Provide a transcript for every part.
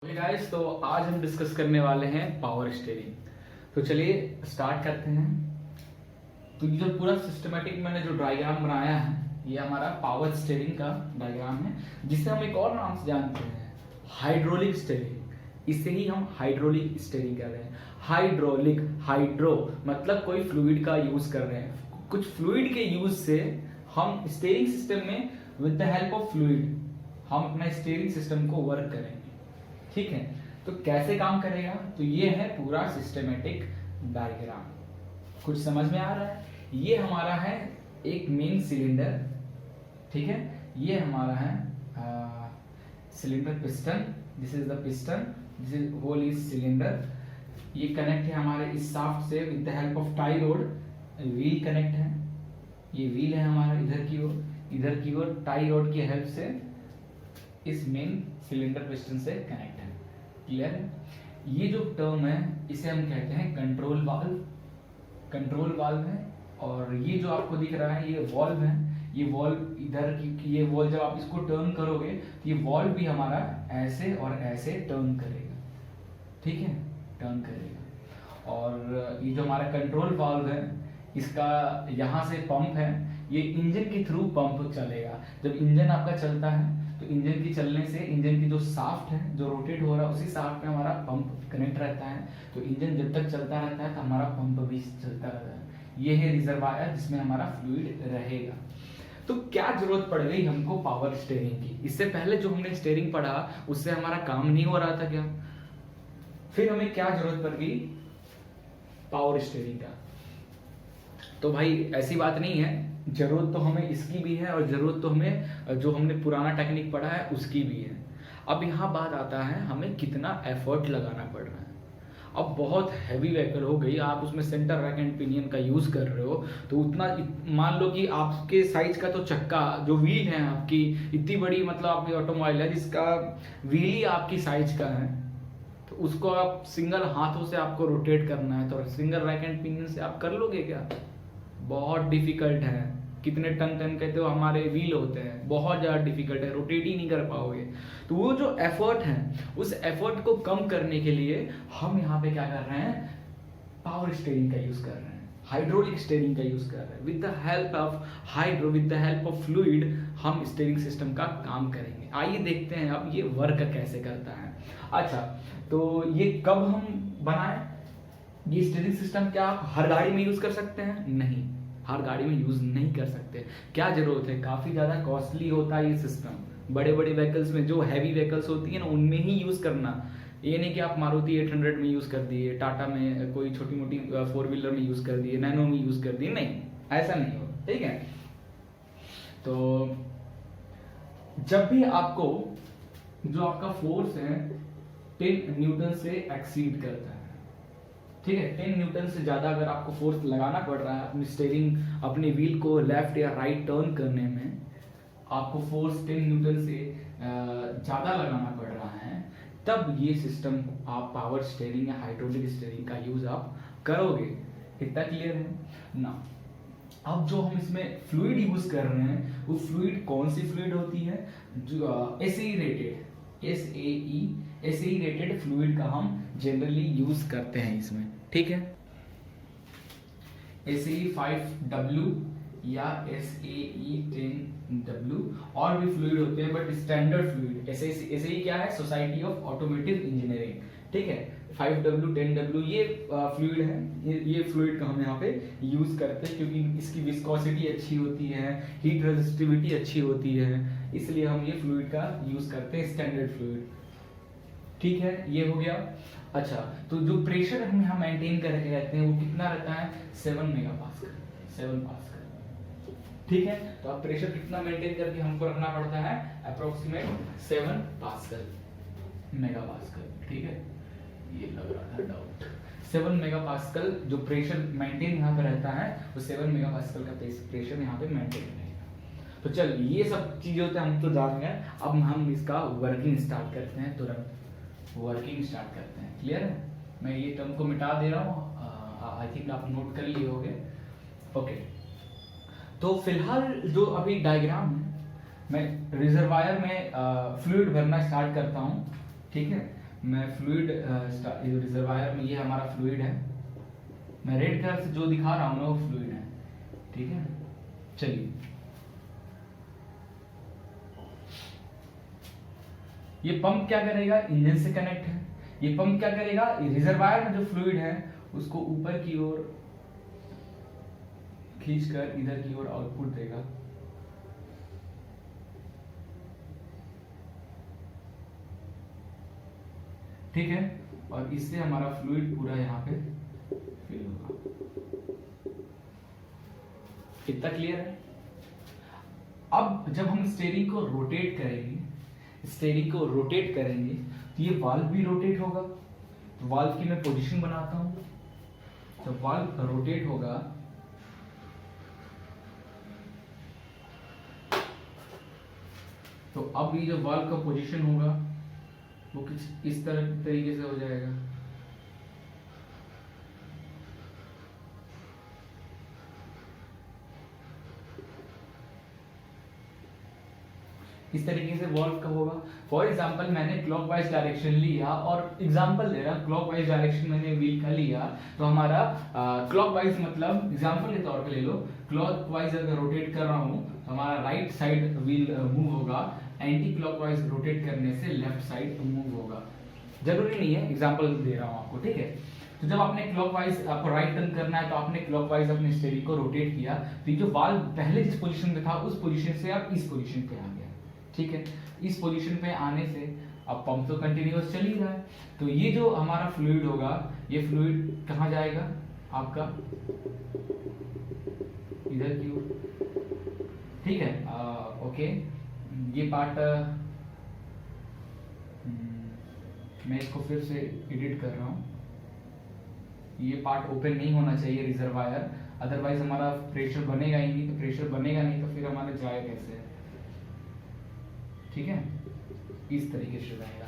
Guys, तो आज हम डिस्कस करने वाले हैं पावर स्टीयरिंग। तो चलिए स्टार्ट करते हैं। तो ये जो पूरा सिस्टमेटिक मैंने जो डायग्राम बनाया है ये हमारा पावर स्टीयरिंग का डायग्राम है, जिसे हम एक और नाम से जानते हैं हाइड्रोलिक स्टीयरिंग। इसे ही हम हाइड्रोलिक स्टीयरिंग कर रहे हैं। हाइड्रोलिक, हाइड्रो मतलब कोई फ्लूइड का यूज कर रहे हैं। कुछ फ्लूइड के यूज से हम स्टीयरिंग सिस्टम में with the help of fluid हम अपना स्टीयरिंग सिस्टम को वर्क करेंगे। ठीक है, तो कैसे काम करेगा? तो ये है पूरा सिस्टमेटिक डायग्राम। कुछ समझ में आ रहा है? ये हमारा है एक मेन सिलेंडर। ठीक है, ये हमारा है cylinder piston. This is the piston, this is whole is cylinder. ये कनेक्ट है हमारे इस शाफ्ट से with the help of tie rod. Wheel connect है, ये व्हील है हमारा इधर की ओर टाई रोड की हेल्प से इस मेन सिलेंडर पिस्टन से कनेक्ट है। क्लियर है? ये जो टर्म है इसे हम कहते हैं कंट्रोल वाल्व। कंट्रोल वाल्व है, और ये जो आपको दिख रहा है ये वॉल्व है। ये वॉल्व इधर की ये वॉल्व जब आप इसको टर्न करोगे तो ये वॉल्व भी हमारा ऐसे और ऐसे टर्न करेगा। ठीक है, टर्न करेगा। और ये जो हमारा कंट्रोल वाल्व है इसका यहाँ से पंप है, ये इंजन के थ्रू पंप चलेगा। जब इंजन आपका चलता है तो इंजन की चलने से इंजन की जो शाफ्ट है जो रोटेट हो रहा है उसी शाफ्ट में हमारा पंप कनेक्ट रहता है। तो इंजन जब तक चलता रहता है तो हमारा पंप भी चलता रहता है। ये है रिजर्वायर जिसमें हमारा फ्लूइड रहेगा। तो क्या जरूरत पड़ गई हमको पावर स्टीयरिंग की? इससे पहले जो हमने स्टीयरिंग पढ़ा उससे हमारा काम नहीं हो रहा था क्या? फिर हमें क्या जरूरत पड़ गई पावर स्टीयरिंग का? तो भाई ऐसी बात नहीं है, जरूरत तो हमें इसकी भी है और जरूरत तो हमें जो हमने पुराना टेक्निक पढ़ा है उसकी भी है। अब यहाँ बात आता है हमें कितना एफर्ट लगाना पड़ रहा है। अब बहुत हैवी व्हीकल हो गई, आप उसमें सेंटर रैक एंड पिनियन का यूज कर रहे हो तो उतना मान लो कि आपके साइज का तो चक्का जो व्हील है आपकी इतनी बड़ी, मतलब आपकी ऑटोमोबाइल है जिसका व्हील ही आपकी साइज का है, तो उसको आप सिंगल हाथों से आपको रोटेट करना है। तो सिंगल रैक एंड पिनियन से आप कर लोगे क्या? बहुत डिफिकल्ट है। कितने टन टन कहते हो हमारे व्हील होते हैं, बहुत ज़्यादा डिफिकल्ट है, रोटेट ही नहीं कर पाओगे। तो वो जो एफर्ट है उस एफर्ट को कम करने के लिए हम यहाँ पे क्या कर रहे हैं? पावर स्टीयरिंग का यूज कर रहे हैं, हाइड्रोलिक स्टीयरिंग का यूज कर रहे हैं। With the help of hydro, with the help of fluid हम स्टीयरिंग सिस्टम का काम करेंगे। आइए देखते हैं अब ये वर्क कैसे करता है। अच्छा, तो ये कब हम बनाए? ये स्टीयरिंग सिस्टम क्या आप हर गाड़ी में यूज कर सकते हैं? नहीं, हर गाड़ी में यूज नहीं कर सकते। क्या जरूरत है? काफी ज्यादा कॉस्टली होता है ये सिस्टम। बड़े बड़े व्हीकल्स में, जो हैवी व्हीकल्स होती है ना, उनमें ही यूज करना। ये नहीं कि आप मारुति 800 में यूज कर दिए, टाटा में कोई छोटी मोटी 4 व्हीलर में यूज कर दिए, नैनो में यूज कर दिए, नहीं, ऐसा नहीं हो। ठीक है, तो जब भी आपको जो आपका फोर्स है 10 न्यूटन से एक्सीड करता है, ठीक है, 10 न्यूटन से ज्यादा अगर आपको फोर्स लगाना पड़ रहा है अपनी स्टीयरिंग, अपने व्हील को लेफ्ट या राइट टर्न करने में, आपको फोर्स 10 न्यूटन से ज्यादा लगाना पड़ रहा है, तब ये सिस्टम आप पावर स्टीयरिंग या हाइड्रोलिक स्टीयरिंग का यूज आप करोगे। इतना क्लियर है ना? अब जो हम इसमें फ्लूइड यूज कर रहे हैं वो फ्लूइड कौन सी फ्लूइड होती है? जो एसएई रेटेड फ्लूइड का हम जनरली यूज करते हैं इसमें। ठीक है, SAE 5W या SAE 10W और भी फ्लूइड होते हैं, बट स्टैंडर्ड फ्लूइड SAE क्या है? Society of automotive engineering. ठीक है, 5W 10W ये फ्लूइड है। ये फ्लूइड का हम यहाँ पे यूज करते हैं क्योंकि इसकी विस्कोसिटी अच्छी होती है, हीट रेजिस्टिविटी अच्छी होती है, इसलिए हम ये फ्लूइड का यूज करते हैं, स्टैंडर्ड फ्लूइड। ठीक है, ये हो गया। अच्छा, तो जो प्रेशर हम यहाँ मेंटेन करके रहते हैं वो कितना रहता है? 7 मेगापास्कल। 7 पास्कल। ठीक है, तो अब प्रेशर कितना मेंटेन करके हमको रखना पड़ता है? Approximate 7 pascal megapascal. ठीक है, ये लग रहा था डाउट। 7 मेगापास्कल जो प्रेशर मेंटेन यहाँ पे रहता है वो 7 मेगापास्कल का प्रेशर यहाँ पे मेंटेन रहेगा। तो चल, ये सब चीजें होते हैं हम तो जान गए। अब हम इसका वर्किंग स्टार्ट करते हैं, तुरंत वर्किंग स्टार्ट करते हैं। क्लियर है? मैं ये टर्म को मिटा दे रहा हूँ, आई थिंक आप नोट कर लिए होंगे। ओके, तो फिलहाल जो अभी डायग्राम है, मैं रिजर्वायर में फ्लूइड भरना स्टार्ट करता हूँ। ठीक है, मैं फ्लूइड रिजर्वायर में, ये हमारा फ्लूइड है, मैं रेड कलर से जो दिखा रहा हूँ ना वो फ्लूइड है, ठीक है। चलिए ये पंप क्या करेगा, इंजन से कनेक्ट है, ये पंप क्या करेगा, रिजर्वायर में जो फ्लूइड है उसको ऊपर की ओर खींचकर इधर की ओर आउटपुट देगा। ठीक है, और इससे हमारा फ्लूइड पूरा यहाँ पे फिल होगा। कितना क्लियर है? अब जब हम स्टीयरिंग को रोटेट करेंगे, स्टीयरिंग को रोटेट करेंगे तो ये वाल्व भी रोटेट होगा। तो वाल्व की मैं पोजीशन बनाता हूं। जब वाल्व रोटेट होगा तो अब ये जो वाल्व का पोजीशन होगा वो कुछ इस तरीके से हो जाएगा। इस तरीके से वॉल्व का होगा। फॉर एग्जाम्पल मैंने क्लॉकवाइज डायरेक्शन लिया और एग्जाम्पल दे रहा, क्लॉकवाइज डायरेक्शन मैंने व्हील का लिया तो हमारा क्लॉकवाइज मतलब एग्जाम्पल के तौर पे ले लो, क्लॉकवाइज अगर रोटेट कर रहा हूँ तो हमारा राइट साइड व्हील मूव होगा, एंटी क्लॉकवाइज रोटेट करने से लेफ्ट साइड मूव होगा। जरूरी नहीं है, एग्जाम्पल दे रहा हूँ आपको, ठीक है। तो जब आपने क्लॉकवाइज, आपको राइट टर्न करना है तो आपने क्लॉकवाइज अपने स्टीयरिंग को रोटेट किया तो जो वाल्व पहले जिस पोजीशन पे था उस पोजीशन से आप इस पोजीशन पे आ गया, ठीक है। इस पोजीशन पे आने से अब पंप तो कंटिन्यूअस चल ही रहा है, तो ये जो हमारा फ्लूइड होगा ये फ्लूइड कहाँ जाएगा आपका, इधर की ओर, ठीक है। ओके, ये पार्ट मैं इसको फिर से एडिट कर रहा हूँ। ये पार्ट ओपन नहीं होना चाहिए रिजर्वायर, अदरवाइज हमारा प्रेशर बनेगा ही नहीं, तो प्रेशर बनेगा नहीं तो फिर हमारा जाए कैसे, ठीक है। इस तरीके से जाएगा।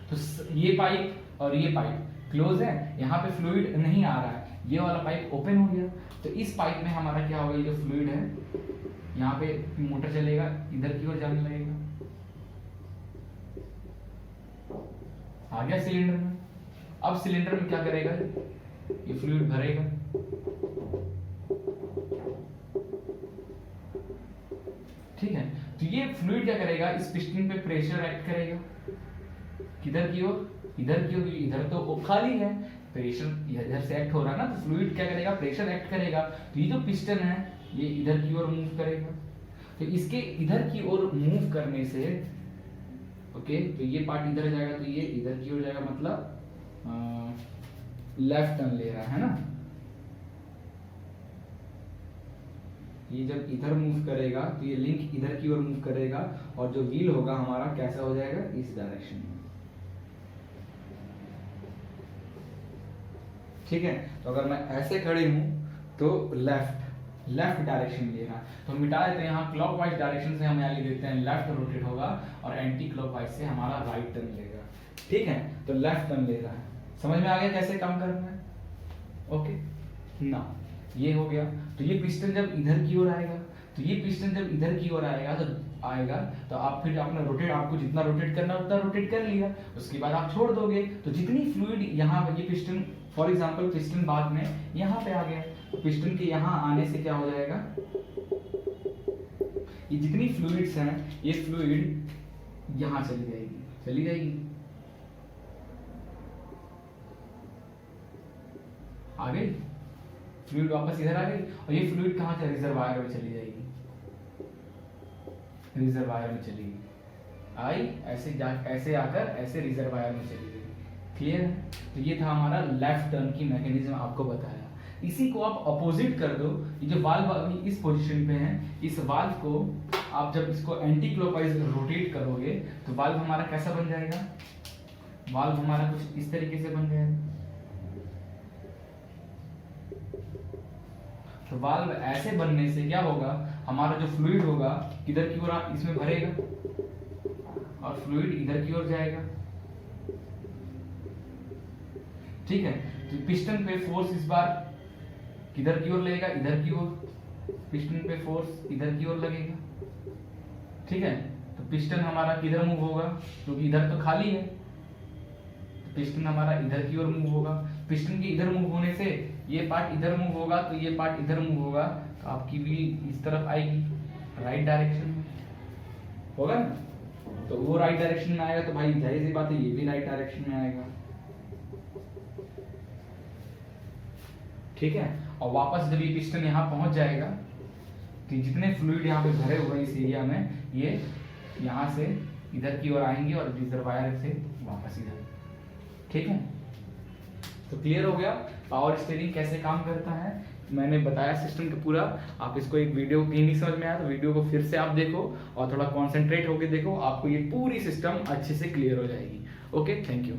तो ये पाइप और ये पाइप क्लोज है, यहाँ पे फ्लूइड नहीं आ रहा है, ये वाला पाइप ओपन हो गया, तो इस पाइप में हमारा क्या होगा, ये जो फ्लूइड है यहाँ पे मोटर चलेगा, इधर की ओर जाने लगेगा, आ गया सिलेंडर में। अब सिलेंडर में क्या करेगा, ये फ्लूइड भरेगा, ठीक है। तो ये फ्लूइड क्या करेगा, इस पिस्टन पे प्रेशर एक्ट करेगा, किधर की ओर, इधर की ओर, इधर तो खाली है, प्रेशर इधर से एक्ट हो रहा है ना, तो फ्लूइड क्या करेगा, प्रेशर एक्ट करेगा, तो ये जो पिस्टन है ये इधर की ओर मूव करेगा। तो इसके इधर की ओर मूव करने से ओके, तो ये पार्ट इधर जाएगा तो ये इधर की ओर जाएगा, मतलब लेफ्ट टर्न ले रहा है ना। ये जब इधर मूव करेगा तो ये लिंक इधर की ओर मूव करेगा और जो व्हील होगा हमारा कैसा हो जाएगा, इस डायरेक्शन में, ठीक है। तो अगर मैं ऐसे खड़े हूं तो लेफ्ट डायरेक्शन ले रहा है, तो मिटा देते हैं यहाँ क्लॉकवाइज डायरेक्शन से हम यहाँ लिख देते हैं लेफ्ट रोटेट होगा और एंटी क्लॉकवाइज से हमारा राइट टर्न लेगा, ठीक है। तो लेफ्ट टर्न ले रहा है, समझ में आ गया कैसे काम करना है, ओके ना। ये हो गया, तो ये पिस्टन जब इधर की ओर आएगा, तो ये पिस्टन जब इधर की ओर आएगा तो आप फिर अपना रोटेट, आपको जितना रोटेट करना है उतना रोटेट कर लिया, उसके बाद आप छोड़ दोगे, तो जितनी फ्लूइड यहाँ ये पिस्टन, फॉर एग्जांपल पिस्टन बाद में यहाँ पे आ गया, तो पिस्टन के यहाँ आने से क्या हो जाएगा, ये जितनी फ्लूइड्स हैं ये फ्लूइड यहाँ चली जाएगी, आ गई फ्लूइड, वापस इधर आ गई, और ये फ्लूइड कहाँ से, रिजर्वायर में चली जाएगी, रिजर्वायर में चली गई, आई ऐसे आकर ऐसे रिजर्वायर में चली गई, क्लियर है। तो ये था हमारा लेफ्ट टर्न की मैकेनिज्म, आपको बताया। इसी को आप अपोजिट कर दो, ये जो वाल्व अभी इस पोजीशन पे है, इस वाल्व को आप जब इसको एंटी क्लॉकवाइज रोटेट करोगे तो वाल्व हमारा कैसा बन जाएगा, वाल्व हमारा कुछ इस तरीके से बन जाएगा। तो वाल्व ऐसे बनने से क्या होगा, हमारा जो फ्लूइड होगा किधर की ओर इसमें भरेगा और फ्लूइड इधर की ओर जाएगा, ठीक है। तो पिस्टन पे फोर्स इस बार किधर की ओर लगेगा, इधर की ओर, पिस्टन पे फोर्स इधर की ओर लगेगा, ठीक है। तो पिस्टन हमारा किधर मूव होगा, क्योंकि इधर तो खाली है, पिस्टन हमारा इधर की ओर मूव होगा। पिस्टन के इधर मूव होने से ये पार्ट इधर मूव होगा, तो ये पार्ट इधर मूव होगा, तो आपकी व्हील इस तरफ आएगी, राइट डायरेक्शन में होगा ना। तो वो राइट डायरेक्शन में आएगा तो भाई जाहिर सी बात है ये भी राइट डायरेक्शन में आएगा, ठीक है। और वापस जब ये पिस्टन यहाँ पहुंच जाएगा तो जितने फ्लूइड यहाँ पे भरे हुए हैं इस एरिया में, ये यहाँ से इधर की ओर आएंगे और रिजर्वायर से वापस इधर, ठीक है। तो क्लियर हो गया पावर स्टीयरिंग कैसे काम करता है, मैंने बताया सिस्टम का पूरा। आप इसको एक वीडियो कहीं नहीं समझ में आया तो वीडियो को फिर से आप देखो और थोड़ा कॉन्सेंट्रेट होकर देखो, आपको ये पूरी सिस्टम अच्छे से क्लियर हो जाएगी। Okay, thank you.